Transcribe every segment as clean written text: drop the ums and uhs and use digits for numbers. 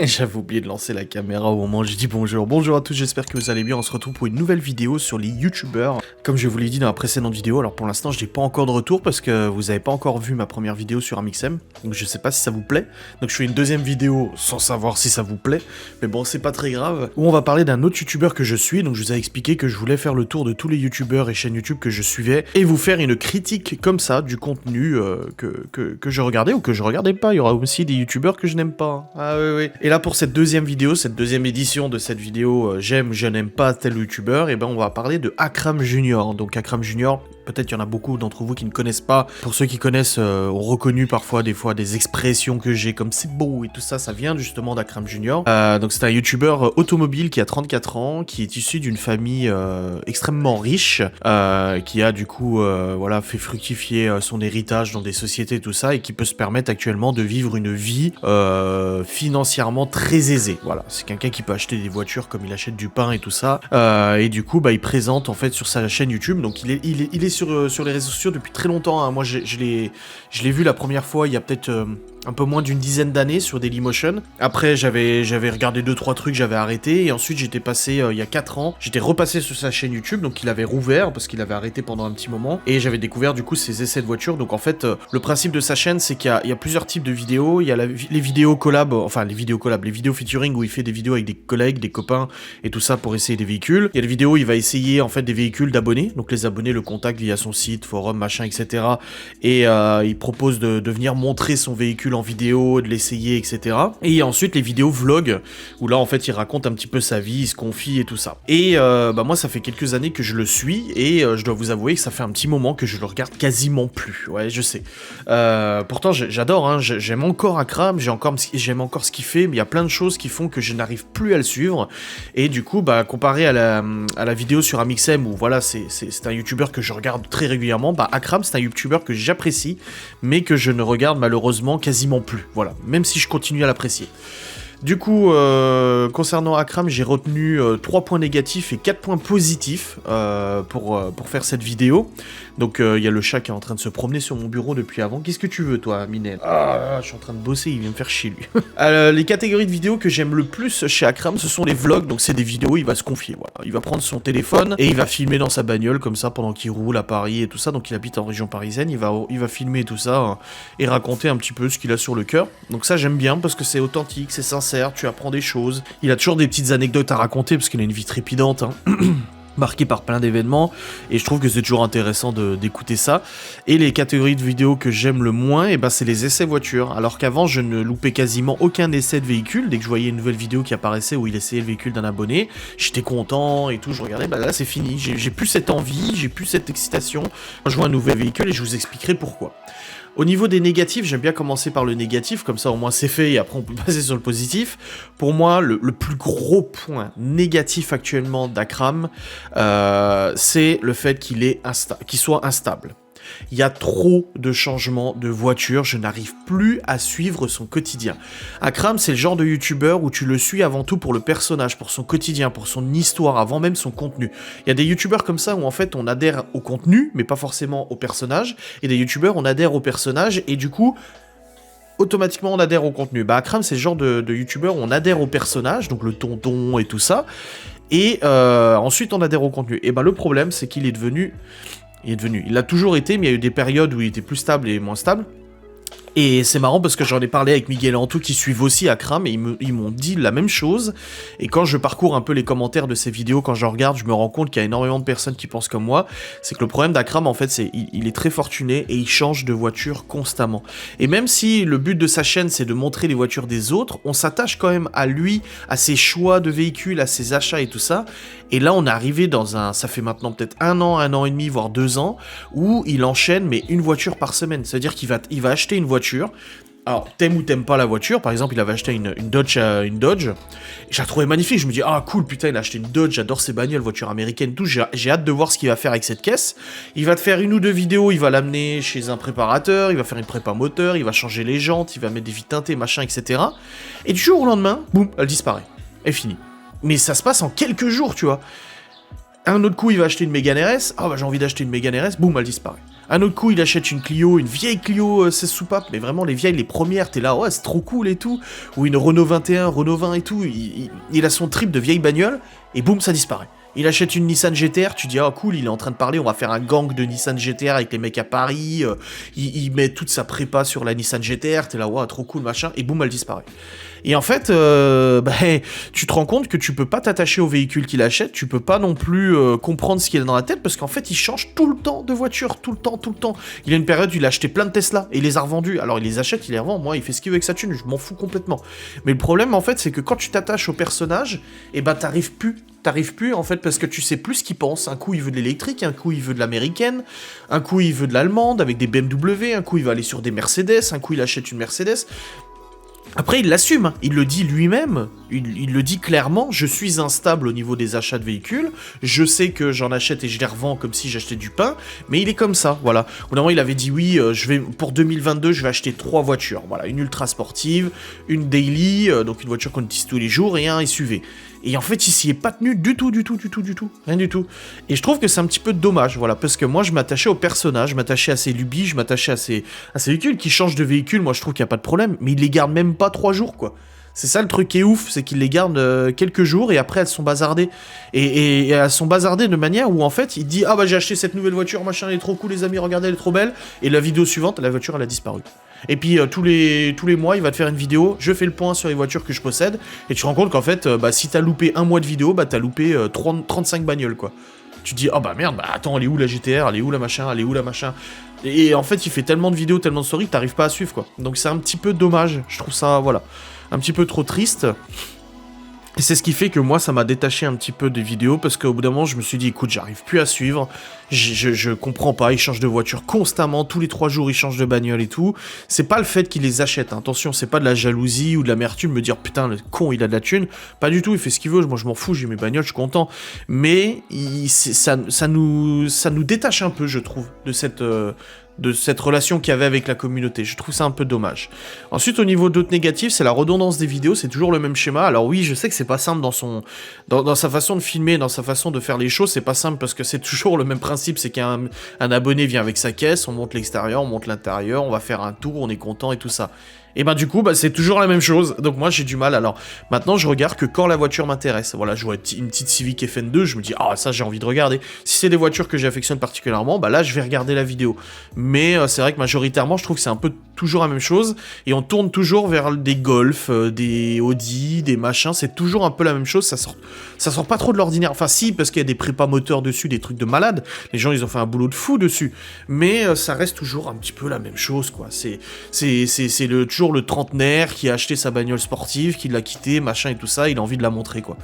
J'avais oublié de lancer la caméra au moment où j'ai dit bonjour. Bonjour à tous, j'espère que vous allez bien. On se retrouve pour une nouvelle vidéo sur les youtubeurs. Comme je vous l'ai dit dans la précédente vidéo, alors pour l'instant je n'ai pas encore de retour parce que vous n'avez pas encore vu ma première vidéo sur Amixem. Donc je sais pas si ça vous plaît. Donc je fais une deuxième vidéo sans savoir si ça vous plaît. Mais bon, c'est pas très grave. Où on va parler d'un autre youtubeur que je suis. Donc je vous ai expliqué que je voulais faire le tour de tous les youtubeurs et chaînes YouTube que je suivais. Et vous faire une critique comme ça du contenu que je regardais ou que je regardais pas. Il y aura aussi des youtubeurs que je n'aime pas. Ah oui, oui. Et là pour cette deuxième vidéo, cette deuxième édition de cette vidéo j'aime, je n'aime pas tel youtubeur, et ben on va parler de Akram Junior. Donc Akram Junior, peut-être qu'il y en a beaucoup d'entre vous qui ne connaissent pas. Pour ceux qui connaissent, ont reconnu parfois des expressions que j'ai comme c'est beau et tout ça, ça vient justement d'Akram Junior. Donc c'est un youtubeur automobile qui a 34 ans, qui est issu d'une famille extrêmement riche, qui a du coup voilà, fait fructifier son héritage dans des sociétés et tout ça, et qui peut se permettre actuellement de vivre une vie financièrement très aisée. Voilà, c'est quelqu'un qui peut acheter des voitures comme il achète du pain et tout ça. Et du coup, bah, il présente en fait sur sa chaîne YouTube. Donc il est sur les réseaux sociaux depuis très longtemps. Hein. Moi, je l'ai vu la première fois il y a peut-être un peu moins d'une dizaine d'années sur Dailymotion. Après, j'avais regardé 2-3 trucs, j'avais arrêté. Et ensuite, j'étais passé, il y a 4 ans, j'étais repassé sur sa chaîne YouTube. Donc, il avait rouvert parce qu'il avait arrêté pendant un petit moment. Et j'avais découvert, du coup, ses essais de voitures. Donc, en fait, le principe de sa chaîne, c'est qu'il y a plusieurs types de vidéos. Il y a les vidéos collab, enfin, les vidéos featuring où il fait des vidéos avec des collègues, des copains et tout ça pour essayer des véhicules. Il y a des vidéos où il va essayer, en fait, des véhicules d'abonnés. Donc, les abonnés le contactent via son site, forum, machin, etc. Et il propose de venir montrer son véhicule en vidéo, de l'essayer, etc. Et il y a ensuite les vidéos vlog, où là en fait il raconte un petit peu sa vie, il se confie et tout ça. Et bah moi ça fait quelques années que je le suis, et je dois vous avouer que ça fait un petit moment que je le regarde quasiment plus. Ouais, je sais. Pourtant j'adore, hein, j'aime encore Akram, j'aime encore ce qu'il fait, mais il y a plein de choses qui font que je n'arrive plus à le suivre. Et du coup, bah comparé à la vidéo sur Amixem, où voilà, c'est un youtubeur que je regarde très régulièrement, bah Akram c'est un youtubeur que j'apprécie, mais que je ne regarde malheureusement quasiment plus. Voilà, même si je continue à l'apprécier. Du coup, concernant Akram, j'ai retenu 3 points négatifs et 4 points positifs pour faire cette vidéo. Donc, il y a le chat qui est en train de se promener sur mon bureau depuis avant. Qu'est-ce que tu veux, toi, Minel? Ah, je suis en train de bosser, il vient me faire chier, lui. Les catégories de vidéos que j'aime le plus chez Akram, ce sont les vlogs. Donc, c'est des vidéos où il va se confier. Voilà. Il va prendre son téléphone et il va filmer dans sa bagnole, comme ça, pendant qu'il roule à Paris et tout ça. Donc, il habite en région parisienne. Il va filmer tout ça et raconter un petit peu ce qu'il a sur le cœur. Donc, ça, j'aime bien parce que c'est authentique, c'est sincère, tu apprends des choses. Il a toujours des petites anecdotes à raconter parce qu'il a une vie trépidante, hein. Marqué par plein d'événements, et je trouve que c'est toujours intéressant d'écouter ça. Et les catégories de vidéos que j'aime le moins, et ben c'est les essais voitures. Alors qu'avant je ne loupais quasiment aucun essai de véhicule. Dès que je voyais une nouvelle vidéo qui apparaissait où il essayait le véhicule d'un abonné, j'étais content et tout, je regardais. Bah là c'est fini, j'ai plus cette envie, j'ai plus cette excitation quand je vois un nouvel véhicule, et je vous expliquerai pourquoi. Au niveau des négatifs, j'aime bien commencer par le négatif, comme ça au moins c'est fait et après on peut passer sur le positif. Pour moi, le plus gros point négatif actuellement d'Akram, c'est le fait qu'il soit instable. Il y a trop de changements de voiture, je n'arrive plus à suivre son quotidien. Akram, c'est le genre de youtubeur où tu le suis avant tout pour le personnage, pour son quotidien, pour son histoire, avant même son contenu. Il y a des youtubeurs comme ça où en fait on adhère au contenu, mais pas forcément au personnage, et des youtubeurs on adhère au personnage, et du coup automatiquement on adhère au contenu. Bah Akram, c'est le genre de youtubeur où on adhère au personnage, donc le tonton et tout ça, et ensuite on adhère au contenu. Et bah le problème c'est qu'il est devenu... Il l'a toujours été, mais il y a eu des périodes où il était plus stable et moins stable. Et c'est marrant parce que j'en ai parlé avec Miguel et Antou qui suivent aussi Akram, et ils m'ont dit la même chose. Et quand je parcours un peu les commentaires de ces vidéos, quand je regarde, je me rends compte qu'il y a énormément de personnes qui pensent comme moi. C'est que le problème d'Akram, en fait, c'est il est très fortuné et il change de voiture constamment. Et même si le but de sa chaîne, c'est de montrer les voitures des autres, on s'attache quand même à lui, à ses choix de véhicules, à ses achats et tout ça. Et là, on est arrivé ça fait maintenant peut-être 1 an et demi, voire 2 ans, où il enchaîne, mais une voiture par semaine. C'est-à-dire qu'il va acheter une voiture. Alors, t'aimes ou t'aimes pas la voiture, par exemple, il avait acheté une Dodge, je la trouvais magnifique, je me dis, ah cool, putain, il a acheté une Dodge, j'adore ces bagnoles, voiture américaine, tout, j'ai hâte de voir ce qu'il va faire avec cette caisse. Il va te faire 1 ou 2 vidéos, il va l'amener chez un préparateur, il va faire une prépa moteur, il va changer les jantes, il va mettre des vitres teintées, machin, etc. Et du jour au lendemain, boum, elle disparaît, elle finit. Mais ça se passe en quelques jours, tu vois. Un autre coup, il va acheter une Mégane RS, ah bah j'ai envie d'acheter une Mégane RS, boum, elle disparaît. Un autre coup, il achète une Clio, une vieille Clio 16 soupapes, mais vraiment les vieilles, les premières, t'es là, ouais, c'est trop cool et tout. Ou une Renault 21, Renault 20 et tout. Il a son trip de vieille bagnole, et boum, ça disparaît. Il achète une Nissan GTR, tu dis ah cool, il est en train de parler, on va faire un gang de Nissan GTR avec les mecs à Paris, il met toute sa prépa sur la Nissan GTR, t'es là, ouais, trop cool, machin, et boum, elle disparaît. Et en fait, tu te rends compte que tu peux pas t'attacher au véhicule qu'il achète, tu peux pas non plus comprendre ce qu'il a dans la tête, parce qu'en fait, il change tout le temps de voiture, tout le temps. Il y a une période où il a acheté plein de Tesla, et il les a revendus. Alors il les achète, il les revend, moi, il fait ce qu'il veut avec sa thune, je m'en fous complètement. Mais le problème, en fait, c'est que quand tu t'attaches au personnage, et ben t'arrives plus en fait parce que tu sais plus ce qu'il pense. Un coup il veut de l'électrique, un coup il veut de l'américaine, un coup il veut de l'allemande avec des BMW, un coup il va aller sur des Mercedes, un coup il achète une Mercedes. Après, il l'assume, hein. Il le dit lui-même, il le dit clairement, je suis instable au niveau des achats de véhicules, je sais que j'en achète et je les revends comme si j'achetais du pain, mais il est comme ça, voilà. Au bout d'un moment, il avait dit oui, pour 2022, je vais acheter 3 voitures, voilà, une ultra sportive, une daily, donc une voiture qu'on utilise tous les jours, et un SUV. Et en fait, il s'y est pas tenu du tout, rien du tout. Et je trouve que c'est un petit peu dommage, voilà, parce que moi, je m'attachais au personnage, je m'attachais à ses lubies, je m'attachais à ses véhicules qui changent de véhicule, moi je trouve qu'il n'y a pas de problème, mais il les garde même pas 3 jours, quoi. C'est ça le truc qui est ouf, c'est qu'il les garde quelques jours et après elles sont bazardées. Et elles sont bazardées de manière où en fait il dit ah bah j'ai acheté cette nouvelle voiture, machin, elle est trop cool les amis, regardez elle est trop belle. Et la vidéo suivante, la voiture elle a disparu. Et puis tous les mois il va te faire une vidéo, je fais le point sur les voitures que je possède. Et tu te rends compte qu'en fait si t'as loupé un mois de vidéo, bah t'as loupé 35 bagnoles quoi. Tu te dis, oh bah merde, bah attends, elle est où la GTR, elle est où la machin, Et en fait, il fait tellement de vidéos, tellement de stories que t'arrives pas à suivre, quoi. Donc c'est un petit peu dommage, je trouve ça, voilà, un petit peu trop triste. Et c'est ce qui fait que moi, ça m'a détaché un petit peu des vidéos, parce qu'au bout d'un moment, je me suis dit, écoute, j'arrive plus à suivre, je comprends pas, il change de voiture constamment, tous les 3 jours, il change de bagnole et tout. C'est pas le fait qu'il les achète, hein. Attention, c'est pas de la jalousie ou de l'amertume, me dire, putain, le con, il a de la thune. Pas du tout, il fait ce qu'il veut, moi je m'en fous, j'ai mes bagnoles, je suis content. Mais ça nous détache un peu, je trouve, de cette relation qu'il y avait avec la communauté. Je trouve ça un peu dommage. Ensuite, au niveau d'autres négatifs, c'est la redondance des vidéos, c'est toujours le même schéma. Alors oui, je sais que c'est pas simple dans sa façon de filmer, dans sa façon de faire les choses, c'est pas simple parce que c'est toujours le même principe, c'est qu'un abonné vient avec sa caisse, on monte l'extérieur, on monte l'intérieur, on va faire un tour, on est content et tout ça. Et ben du coup, c'est toujours la même chose, donc moi j'ai du mal. Alors maintenant je regarde que quand la voiture m'intéresse. Voilà, je vois une petite Civic FN2, je me dis ah ça j'ai envie de regarder. Si c'est des voitures que j'affectionne particulièrement, là je vais regarder la vidéo. Mais c'est vrai que majoritairement je trouve que c'est un peu toujours la même chose, et on tourne toujours vers des Golf, des Audi, des machins, c'est toujours un peu la même chose, ça sort pas trop de l'ordinaire. Enfin si, parce qu'il y a des prépas moteurs dessus, des trucs de malade, les gens ils ont fait un boulot de fou dessus, mais ça reste toujours un petit peu la même chose quoi. C'est toujours le trentenaire qui a acheté sa bagnole sportive, qui l'a quitté, machin et tout ça, il a envie de la montrer quoi.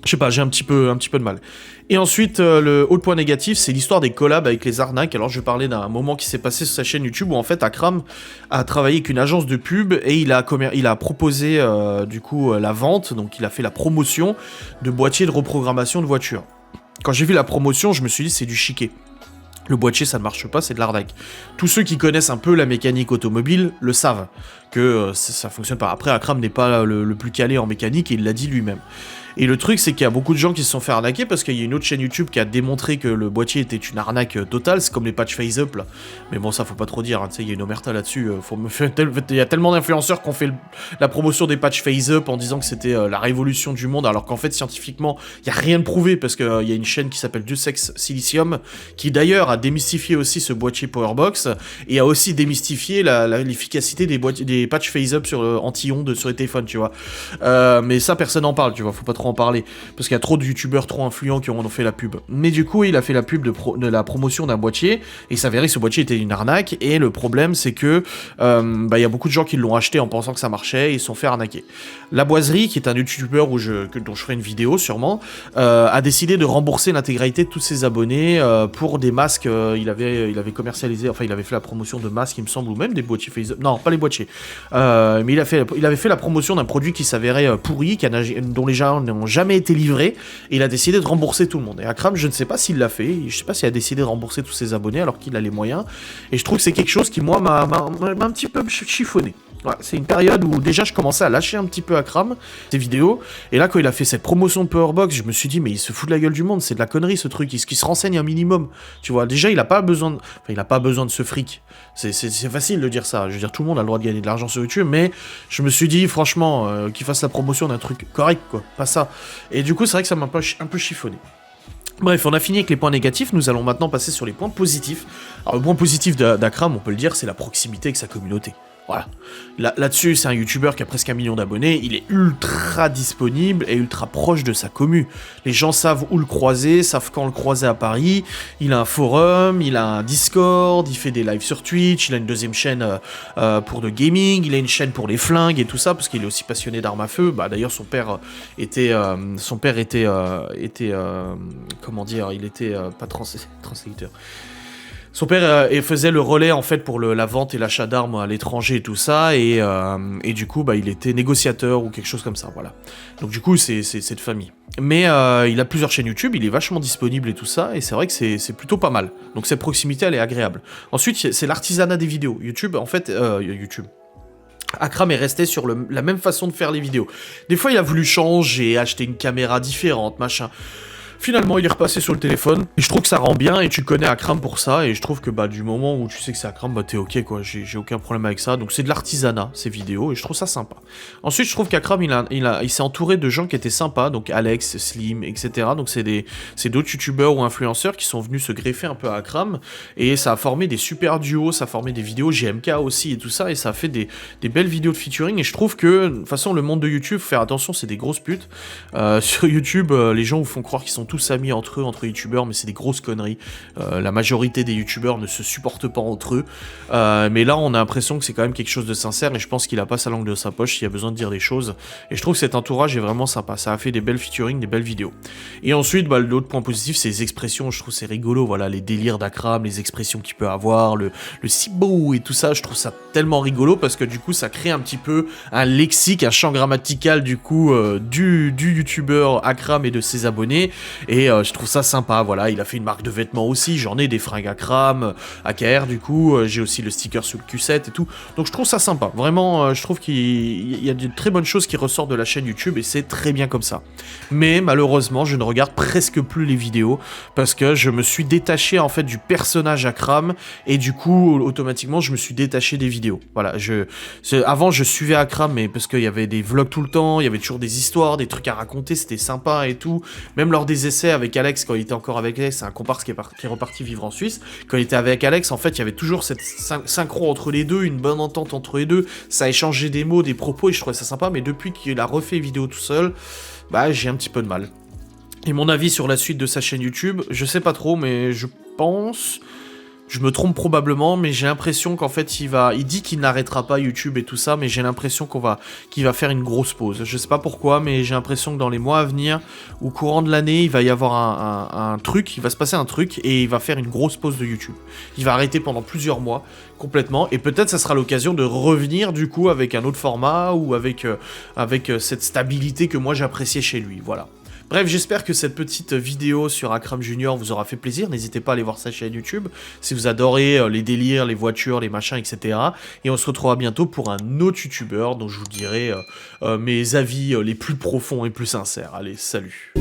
Je sais pas, j'ai un petit peu de mal. Et ensuite, le autre point négatif, c'est l'histoire des collabs avec les arnaques. Alors, je vais parler d'un moment qui s'est passé sur sa chaîne YouTube où, en fait, Akram a travaillé avec une agence de pub et il a proposé, la vente, donc il a fait la promotion de boîtiers de reprogrammation de voitures. Quand j'ai vu la promotion, je me suis dit, c'est du chiquet. Le boîtier, ça ne marche pas, c'est de l'arnaque. Tous ceux qui connaissent un peu la mécanique automobile le savent, que ça fonctionne pas. Après, Akram n'est pas le plus calé en mécanique, et il l'a dit lui-même. Et le truc, c'est qu'il y a beaucoup de gens qui se sont fait arnaquer parce qu'il y a une autre chaîne YouTube qui a démontré que le boîtier était une arnaque totale, c'est comme les patch FaceUp là. Mais bon, ça faut pas trop dire, hein, tu sais, il y a une omerta là-dessus. Il y a tellement d'influenceurs qui ont fait la promotion des patch FaceUp en disant que c'était la révolution du monde, alors qu'en fait, scientifiquement, il y a rien de prouvé parce qu'il y a une chaîne qui s'appelle Deus Ex Silicium qui d'ailleurs a démystifié aussi ce boîtier Powerbox et a aussi démystifié l'efficacité des patch FaceUp sur anti-ondes sur les téléphones, tu vois. Mais ça, personne n'en parle, tu vois, faut pas trop en parler, parce qu'il y a trop de youtubeurs trop influents qui ont fait la pub. Mais du coup, il a fait la pub de la promotion d'un boîtier, et il s'avérait que ce boîtier était une arnaque, et le problème c'est que il y a beaucoup de gens qui l'ont acheté en pensant que ça marchait, et ils se sont fait arnaquer. La Boiserie, qui est un youtubeur dont je ferai une vidéo sûrement, a décidé de rembourser l'intégralité de tous ses abonnés pour des masques, il avait commercialisé, enfin il avait fait la promotion de masques il me semble, ou même des boîtiers FaceUp, non pas les boîtiers, mais il avait fait la promotion d'un produit qui s'avérait pourri, dont les gens n'ont jamais été livrés, et il a décidé de rembourser tout le monde. Et Akram, je ne sais pas s'il l'a fait, je sais pas s'il a décidé de rembourser tous ses abonnés alors qu'il a les moyens, et je trouve que c'est quelque chose qui moi m'a un petit peu chiffonné. Ouais, c'est une période où déjà je commençais à lâcher un petit peu Akram, ses vidéos, et là quand il a fait cette promotion de Powerbox, je me suis dit mais il se fout de la gueule du monde, c'est de la connerie ce truc, il se renseigne un minimum, tu vois, déjà il a pas besoin de... Enfin, il a pas besoin de ce fric, c'est facile de dire ça, je veux dire tout le monde a le droit de gagner de l'argent sur YouTube, mais je me suis dit franchement qu'il fasse la promotion d'un truc correct quoi, pas ça, et du coup c'est vrai que ça m'a un peu chiffonné. Bref, on a fini avec les points négatifs, nous allons maintenant passer sur les points positifs. Alors le point positif d'Akram, on peut le dire, c'est la proximité avec sa communauté. Voilà. Là-dessus, c'est un YouTuber qui a presque 1 million d'abonnés, il est ultra disponible et ultra proche de sa commu. Les gens savent où le croiser, savent quand le croiser à Paris, il a un forum, il a un Discord, il fait des lives sur Twitch, il a une deuxième chaîne pour le gaming, il a une chaîne pour les flingues et tout ça, parce qu'il est aussi passionné d'armes à feu. Bah, d'ailleurs, son père était... comment dire, il était pas translateur. Son père faisait le relais en fait pour la vente et l'achat d'armes à l'étranger et tout ça, et du coup bah, il était négociateur ou quelque chose comme ça, voilà. Donc du coup c'est de famille. Mais il a plusieurs chaînes YouTube, il est vachement disponible et tout ça, et c'est vrai que c'est plutôt pas mal. Donc cette proximité elle est agréable. Ensuite c'est l'artisanat des vidéos. YouTube en fait, Akram est resté sur la même façon de faire les vidéos. Des fois il a voulu changer, acheter une caméra différente, machin. Finalement, il est repassé sur le téléphone, et je trouve que ça rend bien, et tu connais Akram pour ça, et je trouve que bah du moment où tu sais que c'est Akram, bah t'es ok quoi, j'ai aucun problème avec ça, donc c'est de l'artisanat, ces vidéos, et je trouve ça sympa. Ensuite, je trouve qu'Akram, il s'est entouré de gens qui étaient sympas, donc Alex, Slim, etc., donc c'est d'autres youtubeurs ou influenceurs qui sont venus se greffer un peu à Akram, et ça a formé des super duos, ça a formé des vidéos GMK aussi, et tout ça, et ça a fait des belles vidéos de featuring, et je trouve que, de toute façon, le monde de YouTube, faut faire attention, c'est des grosses putes. Sur YouTube, les gens vous font croire qu'ils sont tous amis entre eux, entre youtubeurs, mais c'est des grosses conneries. La majorité des youtubeurs ne se supportent pas entre eux. Mais là, on a l'impression que c'est quand même quelque chose de sincère, et je pense qu'il a pas sa langue de sa poche s'il a besoin de dire des choses. Et je trouve que cet entourage est vraiment sympa. Ça a fait des belles featuring, des belles vidéos. Et ensuite, bah, l'autre point positif, c'est les expressions. Je trouve c'est rigolo, voilà, les délires d'Akram, les expressions qu'il peut avoir, le cibo et tout ça. Je trouve ça tellement rigolo parce que du coup, ça crée un petit peu un lexique, un champ grammatical du coup du youtubeur Akram et de ses abonnés. Et je trouve ça sympa, voilà, il a fait une marque de vêtements aussi, j'en ai des fringues Akram, AKR du coup, j'ai aussi le sticker sur le Q7 et tout, donc je trouve ça sympa, vraiment, je trouve qu'il y a de très bonnes choses qui ressortent de la chaîne YouTube et c'est très bien comme ça. Mais malheureusement, je ne regarde presque plus les vidéos, parce que je me suis détaché en fait du personnage Akram, et du coup, automatiquement, je me suis détaché des vidéos, voilà, avant je suivais Akram, mais parce qu'il y avait des vlogs tout le temps, il y avait toujours des histoires, des trucs à raconter, c'était sympa et tout, même lors des essais avec Alex, quand il était encore avec Alex, c'est un comparse qui est reparti vivre en Suisse, quand il était avec Alex, en fait, il y avait toujours cette synchro entre les deux, une bonne entente entre les deux, ça échangeait des mots, des propos, et je trouvais ça sympa, mais depuis qu'il a refait vidéo tout seul, bah, j'ai un petit peu de mal. Et mon avis sur la suite de sa chaîne YouTube, je sais pas trop, mais je pense... Je me trompe probablement, mais j'ai l'impression qu'en fait, il dit qu'il n'arrêtera pas YouTube et tout ça, mais j'ai l'impression qu'il va faire une grosse pause. Je sais pas pourquoi, mais j'ai l'impression que dans les mois à venir, au courant de l'année, il va y avoir un truc, il va se passer un truc, et il va faire une grosse pause de YouTube. Il va arrêter pendant plusieurs mois, complètement, et peut-être ça sera l'occasion de revenir, du coup, avec un autre format, ou avec cette stabilité que moi j'appréciais chez lui, voilà. Bref, j'espère que cette petite vidéo sur Akram Junior vous aura fait plaisir. N'hésitez pas à aller voir sa chaîne YouTube si vous adorez les délires, les voitures, les machins, etc. Et on se retrouvera bientôt pour un autre YouTuber dont je vous dirai mes avis les plus profonds et plus sincères. Allez, salut!